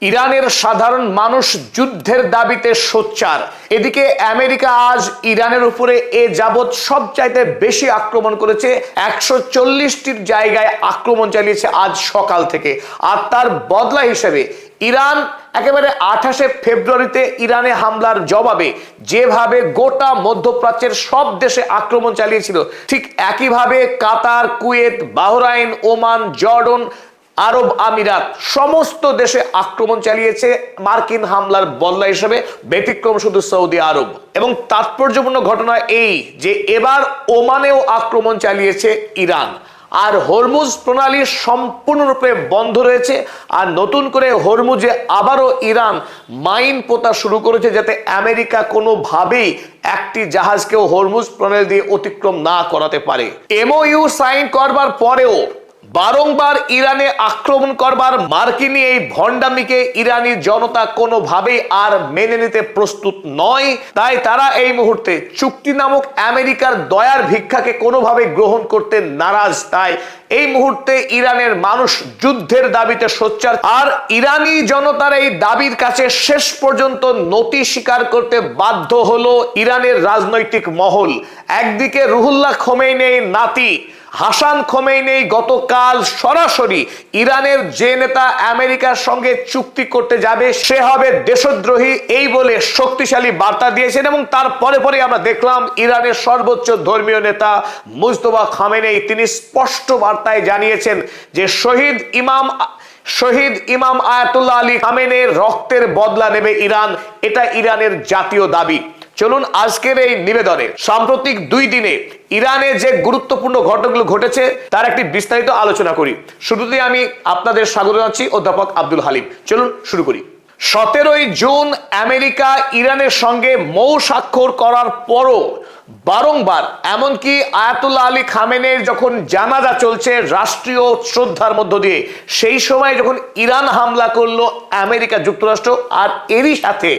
ইরানের সাধারণ মানুষ যুদ্ধের দাবিতে সোচ্চার। এদিকে আমেরিকা আজ ইরানের উপরে এ যাবৎ সবচাইতে বেশি আক্রমণ করেছে। 140টির জায়গায় আক্রমণ চালিয়েছে আজ সকাল থেকে। আর তার বদলা হিসেবে ইরান একেবারে 28শে ফেব্রুয়ারিতে ইরানে হামলার জবাবে যেভাবে গোটা মধ্যপ্রাচ্যের সব দেশে আক্রমণ চালিয়েছিল, ঠিক একইভাবে কাতার, কুয়েত, বাহরাইন, ওমান, জর্ডন, আরব আমিরাত সমস্ত দেশে আক্রমণ চালিয়েছে মার্কিন হামলার বদলা হিসেবে। ব্যতিক্রম শুধু সৌদি আরব। এবং তাৎপর্যপূর্ণ ঘটনা এই যে এবার ওমানেও আক্রমণ চালিয়েছে ইরান। আর হরমুজ প্রণালী সম্পূর্ণরূপে বন্ধ রয়েছে। আর নতুন করে হরমুজে আবারও ইরান মাইন পোতা শুরু করেছে, যাতে আমেরিকা কোনোভাবেই একটি জাহাজকেও হরমুজ প্রণালী দিয়ে অতিক্রম না করাতে পারে। এমওইউ সাইন করবার পরেও বারংবার ইরানে আক্রমণ করবার মার্কিনী এই ভণ্ডামিকে ইরানি জনতা কোনোভাবেই আর মেনে নিতে প্রস্তুত নয়। তাই তারা এই মুহূর্তে চুক্তি নামক আমেরিকার দয়ার ভিক্ষাকে কোনোভাবে গ্রহণ করতে নারাজ। তাই এই মুহূর্তে ইরানের মানুষ যুদ্ধের দাবিতে সোচ্চার। আর ইরানি জনতার এই দাবির কাছে শেষ পর্যন্ত নতি স্বীকার করতে বাধ্য হলো ইরানের রাজনৈতিক মহল। একদিকে রুহুল্লাহ খোমেনির নাতি হাসান খোমেনি গতকাল সরাসরি ইরানের যে নেতা আমেরিকার সঙ্গে চুক্তি করতে যাবে সে হবে দেশদ্রোহী এই বলে শক্তিশালী বার্তা দিয়েছেন। এবং তারপরে পরে আমরা দেখলাম ইরানের সর্বোচ্চ ধর্মীয় নেতা মুজতবা খোমেনি তিনি স্পষ্ট বার্তায় জানিয়েছেন যে শহীদ ইমাম আয়াতুল্লাহ আলী খামেনির রক্তের বদলা নেবে ইরান। এটা ইরানের জাতীয় দাবি। চলুন আজকের এই নিবেদনে সাম্প্রতিক 2 দিনে ইরানে যে গুরুত্বপূর্ণ ঘটনাগুলো ঘটেছে তার একটি বিস্তারিত আলোচনা করি। শুরুতেই আমি আপনাদের স্বাগত জানাচ্ছি অধ্যাপক আব্দুল হালিম। চলুন শুরু করি। 17ই জুন আমেরিকা ইরানের সঙ্গে মৌ স্বাক্ষর করার পরও বারংবার, এমনকি আয়াতুল্লাহ আলী খামেনির যখন জানাজা চলছে রাষ্ট্রীয় শ্রদ্ধার মধ্য দিয়ে, সেই সময় যখন ইরান হামলা করলো আমেরিকা যুক্তরাষ্ট্র, আর এরই সাথে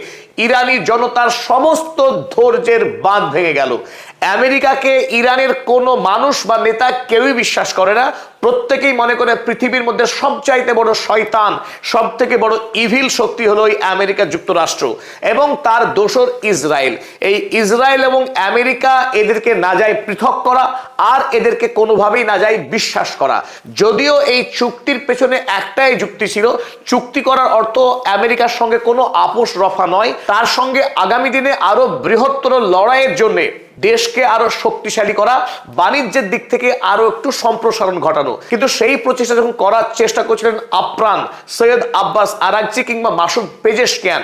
ইরানি জনতার সমস্ত ধৈর্যের বাঁধ ভেঙে গেল। আমেরিকাকে ইরানের কোনো মানুষ বা নেতা কেউই বিশ্বাস করে না। প্রত্যেকেই মনে করে পৃথিবীর মধ্যে সবচাইতে বড় শয়তান, সব থেকে বড় ইভিল শক্তি হলো এই আমেরিকা যুক্তরাষ্ট্র এবং তার দোসর ইসরায়েল। এই ইসরায়েল এবং আমেরিকা এদেরকে না যায় পৃথক করা, আর এদেরকে কোনোভাবেই না যায় বিশ্বাস করা। যদিও এই চুক্তির পেছনে একটাই যুক্তি ছিল, চুক্তি করার অর্থ আমেরিকার সঙ্গে কোনো আপোষ রফা নয়, তার সঙ্গে আগামী দিনে আরো বৃহত্তর লড়াইয়ের জন্য দেশকে আরো শক্তিশালী করা, বাণিজ্যের দিক থেকে আরো একটু সম্প্রসারণ ঘটানো। কিন্তু সেই প্রচেষ্টা যখন করার চেষ্টা করছিলেন আপ্রাণ সৈয়দ আব্বাস আরাগচি কিংবা মাসুদ পেজেশকিয়ান,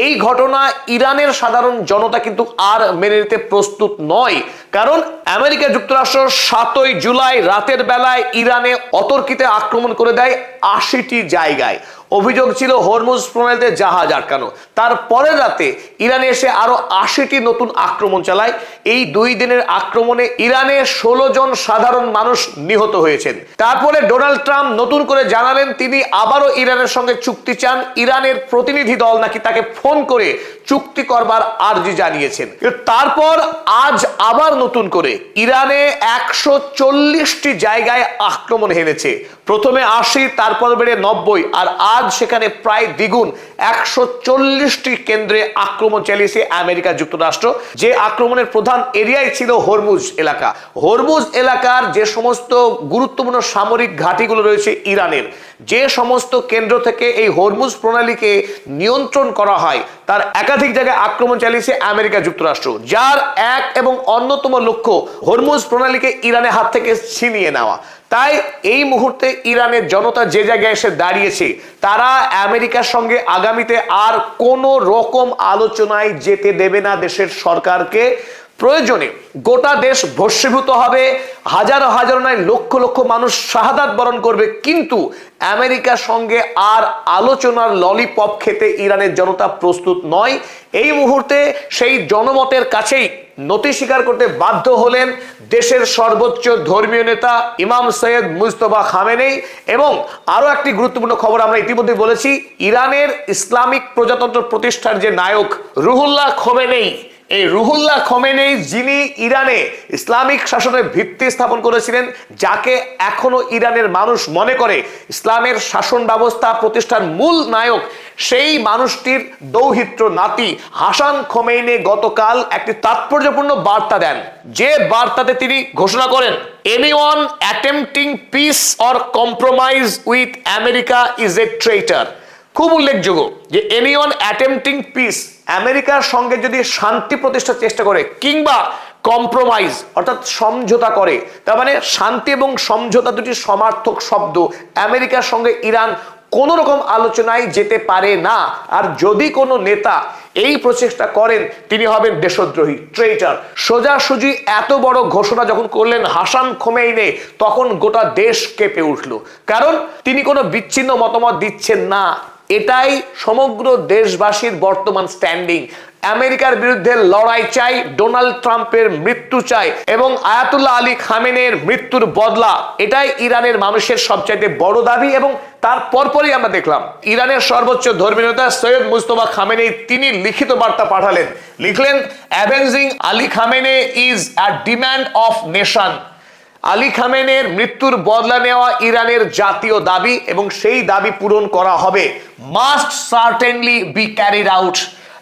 এই ঘটনা ইরানের সাধারণ জনতা কিন্তু আর মেনে নিতে প্রস্তুত নয়। কারণ আমেরিকা যুক্তরাষ্ট্র 7ই জুলাই রাতের বেলায় ইরানে অতর্কিতে আক্রমণ করে দেয় 80টি জায়গায়। অভিযোগ ছিল হরমুজ প্রণালীতে জাহাজ আটকানো। তারপরের রাতে ইরানে এসে আরো 80টি নতুন আক্রমণ চালায়। এই 2 দিনের আক্রমণে ইরানে 16 জন সাধারণ মানুষ নিহত হয়েছেন। তারপরে ডোনাল্ড ট্রাম্প নতুন করে জানালেন তিনি আবারও ইরানের সঙ্গে চুক্তি চান। ইরানের প্রতিনিধি দল নাকি তাকে ফোন করে চুক্তি করবার আর্জি জানিয়েছেন। তারপর আজ আবার নতুন করে ইরানে 140টি জায়গায় আক্রমণ হেনেছে। প্রথমে 80, তারপর বেড়ে 90, আর আজ সেখানে প্রায় দ্বিগুণ 140টি কেন্দ্রে আক্রমণ চালিয়েছে আমেরিকা যুক্তরাষ্ট্র। যে আক্রমণের প্রধান এরিয়াই ছিল হরমুজ এলাকা। হরমুজ এলাকার যে সমস্ত গুরুত্বপূর্ণ সামরিক ঘাঁটিগুলো রয়েছে ইরানের, যে সমস্ত কেন্দ্র থেকে এই হরমুজ প্রণালীকে নিয়ন্ত্রণ করা হয়, তার একাধিক জায়গায় আক্রমণ চালিয়েছে আমেরিকা যুক্তরাষ্ট্র, যার এক এবং অন্যতম লক্ষ্য হরমুজ প্রণালীকে ইরানের হাত থেকে ছিনিয়ে নেওয়া। তাই এই মুহূর্তে ইরানের জনতা যে জায়গায় এসে দাঁড়িয়েছে, তারা আমেরিকার সঙ্গে আগামীতে আর কোনো রকম আলোচনায় যেতে দেবে না দেশের সরকারকে। প্রয়োজনে গোটা দেশ ভস্মীভূত হবে, হাজারো হাজারো নয় লক্ষ লক্ষ মানুষ শাহাদাত বরণ করবে, কিন্তু আমেরিকার সঙ্গে আর আলোচনার ললিপপ খেতে ইরানের জনতা প্রস্তুত নয়। এই মুহূর্তে সেই জনমতের কাছেই নতি স্বীকার করতে বাধ্য হলেন দেশের সর্বোচ্চ ধর্মীয় নেতা ইমাম সৈয়দ মুজতবা খোমেনি। এবং আরো একটি গুরুত্বপূর্ণ খবর আমরা ইতিমধ্যে বলেছি, ইরানের ইসলামিক প্রজাতন্ত্র প্রতিষ্ঠার যে নায়ক রুহুল্লাহ খোমেনি, এই রুহুল্লাহ খোমেনি, যিনি ইরানে ইসলামিক শাসনের ভিত্তি স্থাপন করেছিলেন, যাকে এখনো ইরানের মানুষ মনে করে ইসলামের শাসন ব্যবস্থা প্রতিষ্ঠার মূল নায়ক, সেই মানুষটির দৌহিত্র নাতি হাসান খোমেনি গতকাল একটি তাৎপর্যপূর্ণ বার্তা দেন, যে বার্তাতে তিনি ঘোষণা করেন, anyone attempting peace or compromise with America is a traitor. খুব উল্লেখযোগ্য যে এনিওয়ান অ্যাটেম্পটিং পিস, আমেরিকার সঙ্গে যদি শান্তি প্রতিষ্ঠার চেষ্টা করে কিংবা কম্প্রোমাইজ অর্থাৎ সমঝোতা করে, তার মানে শান্তি এবং সমঝোতা দুটি সমার্থক শব্দ। আমেরিকার সঙ্গে ইরান কোন রকম আলোচনায় যেতে পারে না। আর যদি কোনো নেতা এই প্রচেষ্টা করেন, তিনি হবেন দেশদ্রোহী, ট্রেইটার। সোজাসুজি এত বড় ঘোষণা যখন করলেন হাসান খোমেনি, তখন গোটা দেশ কেঁপে উঠল। কারণ তিনি কোনো বিচ্ছিন্ন মতামত দিচ্ছেন না, এটাই সমগ্র দেশবাসীর বর্তমান স্ট্যান্ডিং। আমেরিকার বিরুদ্ধে লড়াই চাই, ডোনাল্ড ট্রাম্পের মৃত্যু চাই এবং আয়াতুল্লাহ আলী খামেনেইর মৃত্যুর বদলা, এটাই ইরানের মানুষের সবচাইতে বড় দাবি। এবং তার পরপরই আমরা দেখলাম ইরানের সর্বোচ্চ ধর্মীয় নেতা সৈয়দ মুজতবা খামেনেই তিনি লিখিত বার্তা পাঠালেন, লিখলেন, avenging Ali Khamenei is a demand of nation. Ali খামেনেইর মৃত্যুর বদলা নেওয়া ইরানের জাতীয় দাবি এবং সেই দাবি পূরণ করা হবে, must certainly be carried out.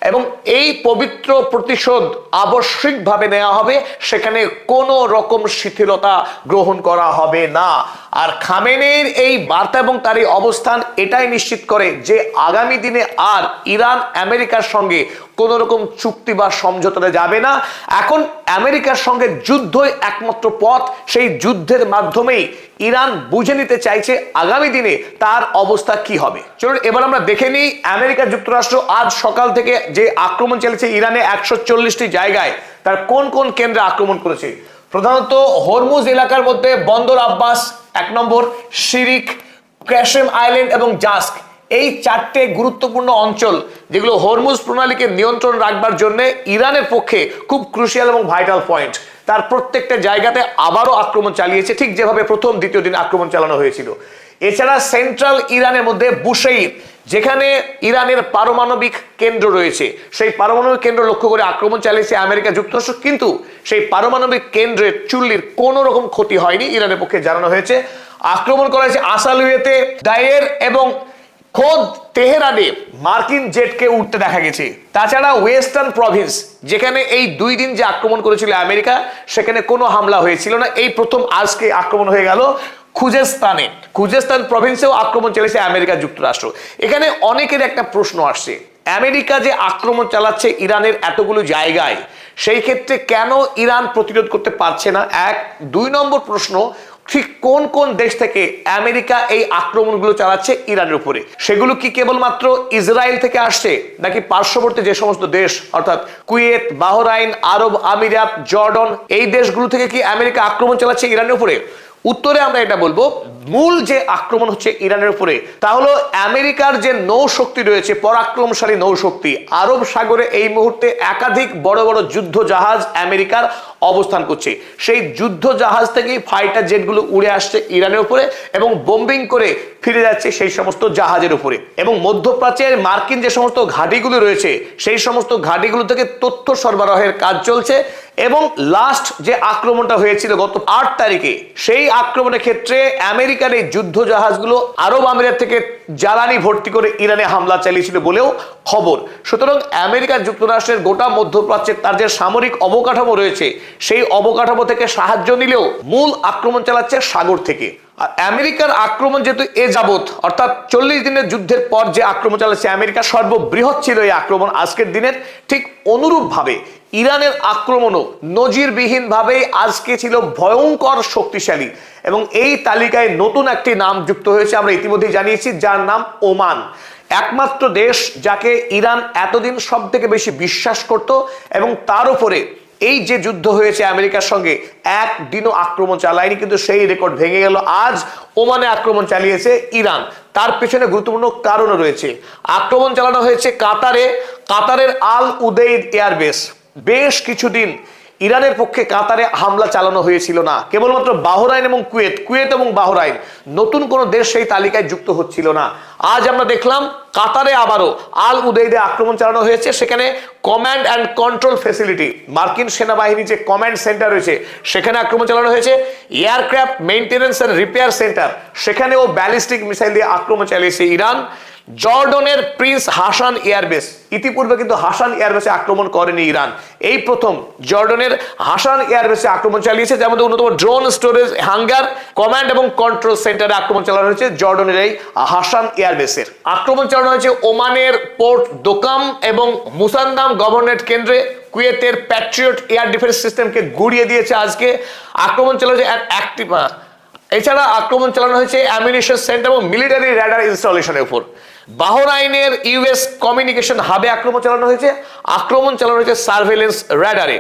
এবং এই পবিত্র প্রতিশোধ আবশ্যিকভাবে নেওয়া হবে, সেখানে কোনো রকম শিথিলতা গ্রহণ করা হবে না। আর খামেনেইর এই বার্তা এবং তার এই অবস্থান এটাই নিশ্চিত করে যে আগামী দিনে আর ইরান আমেরিকার সঙ্গে কোন রকম চুক্তি বা সমঝোতাতে যাবে না। এখন আমেরিকার সঙ্গে যুদ্ধই একমাত্র পথ, সেই যুদ্ধের মাধ্যমেই ইরান বুঝে নিতে চাইছে আগামী দিনে তার অবস্থা কি হবে। চলুন এবার আমরা দেখে নিই আমেরিকা যুক্তরাষ্ট্র আজ সকাল থেকে যে আক্রমণ চালিয়েছে ইরানে 140টি জায়গায়, তার কোন কোন কেন্দ্রে আক্রমণ করেছে। প্রধানত হরমুজ এলাকার মধ্যে বন্দর আব্বাস 1 নম্বর, শিরিক, ক্যাশেম আইল্যান্ড এবং জাস্ক, এই 4টে গুরুত্বপূর্ণ অঞ্চল যেগুলো হরমুজ প্রণালীকে নিয়ন্ত্রণ রাখবার জন্য ইরানের পক্ষে খুব ক্রুশিয়াল এবং ভাইটাল পয়েন্ট, তার প্রত্যেকটা জায়গাতে আবারও আক্রমণ চালিয়েছে, ঠিক যেভাবে প্রথম দ্বিতীয় দিন আক্রমণ চালানো হয়েছিল। এছাড়া সেন্ট্রাল ইরানের মধ্যে বুশেইর, যেখানে ইরানের পারমাণবিক কেন্দ্র রয়েছে, সেই পারমাণবিক কেন্দ্র লক্ষ্য করে আক্রমণ চালিয়েছে আমেরিকা যুক্তরাষ্ট্র, কিন্তু সেই পারমাণবিক কেন্দ্রের চুল্লির কোনো রকম ক্ষতি হয়নি, ইরানের পক্ষে জানানো হয়েছে। আক্রমণ করা হয়েছে আসালুয়েতে, দায়ের এবং খোদ তেহরানে মার্কিন জেটকে উঠতে দেখা গেছে। তাছাড়া ওয়েস্টার্ন প্রভিন্স, যেখানে এই 2 দিন যে আক্রমণ করেছিল আমেরিকা, সেখানে কোনো হামলা হয়েছিল না, এই প্রথম আজকে আক্রমণ হয়ে গেল খুজেস্তান প্রভিন্সেও আক্রমণ চালিয়েছে আমেরিকা যুক্তরাষ্ট্র। এখানে অনেকের একটা প্রশ্ন আসছে, আমেরিকা যে আক্রমণ চালাচ্ছে ইরানের এতগুলো জায়গায়, সেই ক্ষেত্রে কেন ইরান প্রতিরোধ করতে পারছে না? 1। 2 নম্বর প্রশ্ন, ঠিক কোন কোন দেশ থেকে আমেরিকা এই আক্রমণগুলো চালাচ্ছে ইরানের উপরে? সেগুলো কি কেবলমাত্র ইসরায়েল থেকে আসছে, নাকি পার্শ্ববর্তী যে সমস্ত দেশ অর্থাৎ কুয়েত, বাহরাইন, আরব আমিরাত, জর্ডন, এই দেশগুলো থেকে কি আমেরিকা আক্রমণ চালাচ্ছে ইরানের উপরে? উত্তরে আমরা এটা বলবো, মূল যে আক্রমণ হচ্ছে ইরানের উপরে তা হলো আমেরিকার যে নৌশক্তি রয়েছে, পরাক্রমশালী নৌশক্তি। আরব সাগরে এই মুহূর্তে একাধিক বড় বড় যুদ্ধ জাহাজ আমেরিকার অবস্থান করছে, সেই যুদ্ধ জাহাজ থেকেই ফাইটার জেটগুলো উড়ে আসছে ইরানের উপরে এবং বোম্বিং করে ফিরে যাচ্ছে সেই সমস্ত জাহাজের উপরে। এবং মধ্যপ্রাচ্যের মার্কিন যে সমস্ত ঘাঁটিগুলো রয়েছে, সেই সমস্ত ঘাঁটিগুলো থেকে তথ্য সরবরাহের কাজ চলছে। এবং লাস্ট যে আক্রমণটা হয়েছিল গত 8 তারিখে, সেই আক্রমণের ক্ষেত্রে আমেরিকার এই যুদ্ধ জাহাজগুলো আরব আমিরাত থেকে জ্বালানি ভর্তি করে ইরানে হামলা চালিয়েছিল বলেও খবর। সুতরাং আমেরিকা যুক্তরাষ্ট্রের গোটা মধ্যপ্রাচ্যের তার যে সামরিক অবকাঠামো রয়েছে, সেই অবকাঠামো থেকে সাহায্য নিলেও মূল আক্রমণ চালাচ্ছে সাগর থেকে। আর আমেরিকার আক্রমণ যেহেতু এ যাবৎ অর্থাৎ 40 দিনের যুদ্ধের পর যে আক্রমণ চালাচ্ছে আমেরিকা, সর্ববৃহৎ ছিল এই আক্রমণ আজকের দিনের, ঠিক অনুরূপভাবে ইরানের আক্রমণও নজিরবিহীনভাবে আজকে ছিল ভয়ঙ্কর শক্তিশালী। এবং এই তালিকায় নতুন একটি নাম যুক্ত হয়েছে, আমরা ইতিমধ্যেই জানিয়েছি, যার নাম ওমান। একমাত্র দেশ যাকে ইরান এতদিন সব থেকে বেশি বিশ্বাস করত, এবং তার উপরে এই যে যুদ্ধ হয়েছে আমেরিকার সঙ্গে, একদিনও আক্রমণ চালায়নি, কিন্তু সেই রেকর্ড ভেঙে গেল। আজ ওমানে আক্রমণ চালিয়েছে ইরান, তার পেছনে গুরুত্বপূর্ণ কারণও রয়েছে। আক্রমণ চালানো হয়েছে কাতারের আল উদেইদ এয়ারবেস। বেশ কিছুদিন ইরানের পক্ষে কাতারে হামলা চালানো হয়েছিল না, কেবলমাত্র বাহরাইন এবং কুয়েত এবং বাহরাইন, নতুন কোন দেশ সেই তালিকায় যুক্ত হচ্ছিল না। আজ আমরা দেখলাম কাতারে আবারও আল উদেইদে আক্রমণ চালানো হয়েছে। সেখানে কমান্ড অ্যান্ড কন্ট্রোল ফ্যাসিলিটি, মার্কিন সেনাবাহিনী যে কমান্ড সেন্টার রয়েছে সেখানে আক্রমণ চালানো হয়েছে। Aircraft maintenance and repair centre, সেখানেও ব্যালিস্টিক মিসাইল দিয়ে আক্রমণ চালিয়েছে ইরান। জর্ডনের প্রিন্স হাসান এয়ারবেস, ইতিপূর্বে কিন্তু হাসান এয়ারবেসে আক্রমণ করেনি ইরান, এই প্রথম জর্ডনের হাসান এয়ারবেসে আক্রমণ চালিয়েছে, যার মধ্যে অন্যতম ড্রোন স্টোরেজ হ্যাঙ্গার, কমান্ড এবং কন্ট্রোল সেন্টারে আক্রমণ চালানো হয়েছে জর্ডনের এই হাসান এয়ারবেসের। আক্রমণ চালানো হয়েছে ওমানের পোর্ট দোকাম এবং মুসান্দাম গভর্নরেট কেন্দ্রে। কুয়েতের প্যাট্রিয়ট এয়ার ডিফেন্স সিস্টেমকে গুড়িয়ে দিয়েছে আজকে। আক্রমণ চালানো অ্যাক্টিভ, এছাড়া আক্রমণ চালানো হয়েছে অ্যামিনিশন সেন্টার এবং মিলিটারি র্যাডার ইনস্টলেশনের উপর। বাহরাইনের ইউএস কমিউনিকেশন হাবে আক্রমণ চালানো হয়েছে, আক্রমণ চালানো হয়েছে সার্ভেলেন্স র্যাডারে।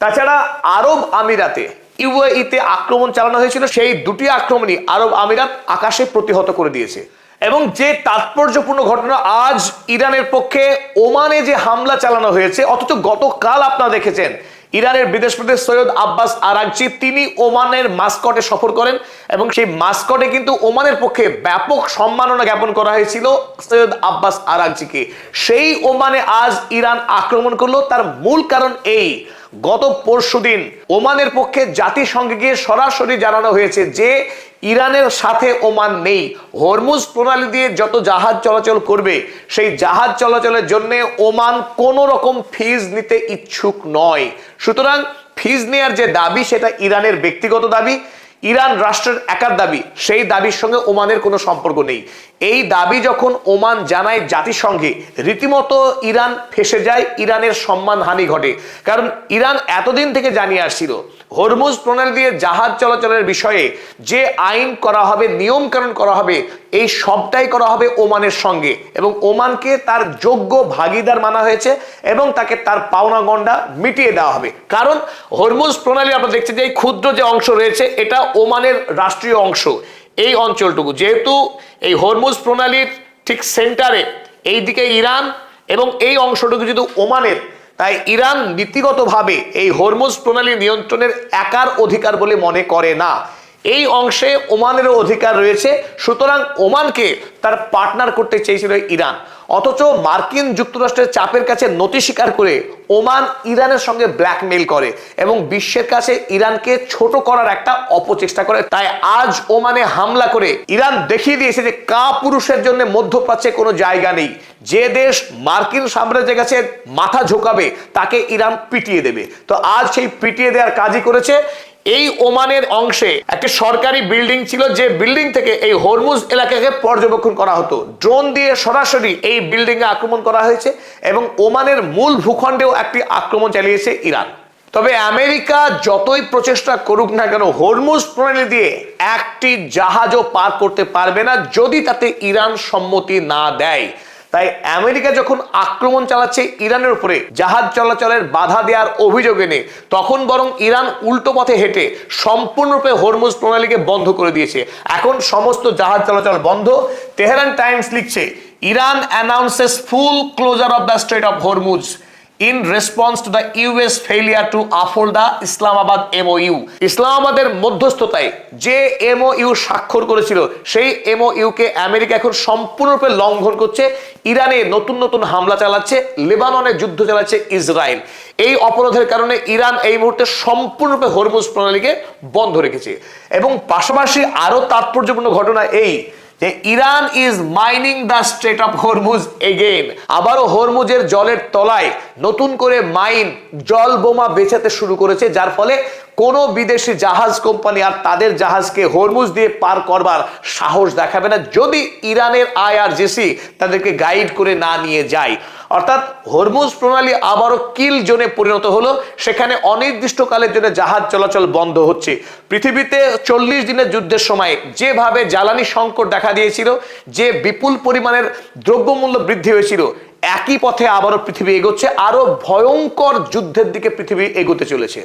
তাছাড়া আরব আমিরাতে ইউএইতে আক্রমণ চালানো হয়েছিল, সেই দুটি আক্রমণই আরব আমিরাত আকাশে প্রতিহত করে দিয়েছে। এবং যে তাৎপর্যপূর্ণ ঘটনা, আজ ইরানের পক্ষে ওমানে যে হামলা চালানো হয়েছে, অথচ গতকাল আপনারা দেখেছেন ইরানের বিদেশমন্ত্রী সৈয়দ আব্বাস আরাগচি তিনি ওমানের মাস্কটে সফর করেন এবং সেই মাস্কটে কিন্তু ওমানের পক্ষে ব্যাপক সম্মাননা জ্ঞাপন করা হয়েছিল সৈয়দ আব্বাস আরাগচিকে। সেই ওমানে আজ ইরান আক্রমণ করলো, তার মূল কারণ এই, গত পরশুদিন ওমানের পক্ষে জাতিসংঘে গিয়ে সরাসরি জানানো হয়েছে যে ইরানের সাথে ওমান নেই। হরমুজ প্রণালী দিয়ে যত জাহাজ চলাচল করবে সেই জাহাজ চলাচলের জন্য ওমান কোন রকম ফিজ নিতে ইচ্ছুক নয়। সুতরাং ফিজ নেয়ার যে দাবি সেটা ইরানের ব্যক্তিগত দাবি, ইরান রাষ্ট্রের একার দাবি, সেই দাবির সঙ্গে ওমানের কোনো সম্পর্ক নেই। এই দাবি যখন ওমান জানায় জাতিসংঘে, রীতিমতো ইরান ফেঁসে যায়, ইরানের সম্মানহানি ঘটে। কারণ ইরান এতদিন থেকে জানিয়ে আসছিল হরমুজ প্রণালী দিয়ে জাহাজ চলাচলের বিষয়ে যে আইন করা হবে, নিয়মকানুন করা হবে, এই সবটাই করা হবে ওমানের সঙ্গে, এবং ওমানকে তার যোগ্য ভাগিদার মানা হয়েছে এবং তাকে তার পাওনা গন্ডা মিটিয়ে দেওয়া হবে। কারণ হরমুজ প্রণালী আপনারা দেখছেন যে এই ক্ষুদ্র যে অংশ রয়েছে এটা ওমানের রাষ্ট্রীয় অংশ। এই অঞ্চলটুকু যেহেতু এই হরমুজ প্রণালীর ঠিক সেন্টারে এইদিকে ইরান এবং এই অংশটুকু যেহেতু ওমানের, তাই ইরান নীতিগতভাবে এই হরমুজ প্রণালী নিয়ন্ত্রণের একার অধিকার বলে মনে করে না। এই অংশে ওমানেরও অধিকার রয়েছে, সুতরাং ওমানকে তার পার্টনার করতে চেয়েছিল ইরান। অথচ মার্কিন যুক্তরাষ্ট্রের চাপের কাছে নতি স্বীকার করে ওমান ইরানের সঙ্গে ব্ল্যাকমেইল করে এবং বিশ্বের কাছে ইরানকে ছোট করার একটা অপচেষ্টা করে। তাই আজ ওমানে হামলা করে ইরান দেখিয়ে দিয়েছে যে কাপুরুষের জন্য মধ্যপ্রাচ্যে কোনো জায়গা নেই। যে দেশ মার্কিন সাম্রাজ্যের কাছে মাথা ঝোঁকাবে তাকে ইরান পিটিয়ে দেবে। তো আজ সেই পিটিয়ে দেওয়ার কাজই করেছে। এই ওমানের অংশে একটা সরকারি বিল্ডিং ছিল, যে বিল্ডিং থেকে এই হরমুজ এলাকাকে পর্যবেক্ষণ করা হতো। ড্রোন দিয়ে সরাসরি এই বিল্ডিং এ আক্রমণ করা হয়েছে এবং ওমানের মূল ভূখণ্ডেও একটি আক্রমণ চালিয়েছে ইরান। তবে আমেরিকা যতই প্রচেষ্টা করুক না কেন, হরমুজ প্রণালী দিয়ে একটি জাহাজও পার করতে পারবে না যদি তাতে ইরান সম্মতি না দেয়। তাই আমেরিকা যখন আক্রমণ চালাচ্ছে ইরানের উপরে জাহাজ চলাচলের বাধা দেওয়ার অভিযোগ এনে, তখন বরং ইরান উল্টো পথে হেঁটে সম্পূর্ণরূপে হরমুজ প্রণালীকে বন্ধ করে দিয়েছে। এখন সমস্ত জাহাজ চলাচল বন্ধ। তেহরান টাইমস লিখছে, Iran announces full closure of the strait of Hormuz in response to the US failure to uphold the Islamabad MOU। ইসলামাবাদের মধ্যস্থতায় যে MOU স্বাক্ষর করেছিল সেই MOU কে আমেরিকা এখন সম্পূর্ণরূপে লঙ্ঘন করছে। ইরানে নতুন নতুন হামলা চালাচ্ছে, লেবাননে যুদ্ধ চালাচ্ছে ইসরায়েল। এই অপরাধের কারণে ইরান এই মুহূর্তে সম্পূর্ণরূপে হরমুজ প্রণালীকে বন্ধ রেখেছে। এবং পাশাপাশি আরো তাৎপর্যপূর্ণ ঘটনা এই যে Iran is mining the strait of Hormuz again. আবারও হরমুজের জলের তলায় নতুন করে মাইন, জল বোমা বেচাতে শুরু করেছে, যার ফলে কোনো বিদেশি জাহাজ কোম্পানি আর তাদের জাহাজকে হরমুজ দিয়ে পার করবার সাহস দেখাবে না যদি ইরানের IRGC তাদেরকে গাইড করে না নিয়ে যায়। অর্থাৎ হরমুজ প্রণালী আবারও কিল জোনে পরিণত হলো। সেখানে অনির্দিষ্টকালের জন্য জাহাজ চলাচল বন্ধ হচ্ছে। পৃথিবীতে 40 দিনের যুদ্ধের সময় যেভাবে জ্বালানি সংকট দেখা দিয়েছিল, যে বিপুল পরিমাণের দ্রব্যমূল্য বৃদ্ধি হয়েছিল, একই পথে আবারও পৃথিবী এগোচ্ছে। আরো ভয়ঙ্কর যুদ্ধের দিকে পৃথিবী এগোতে চলেছে।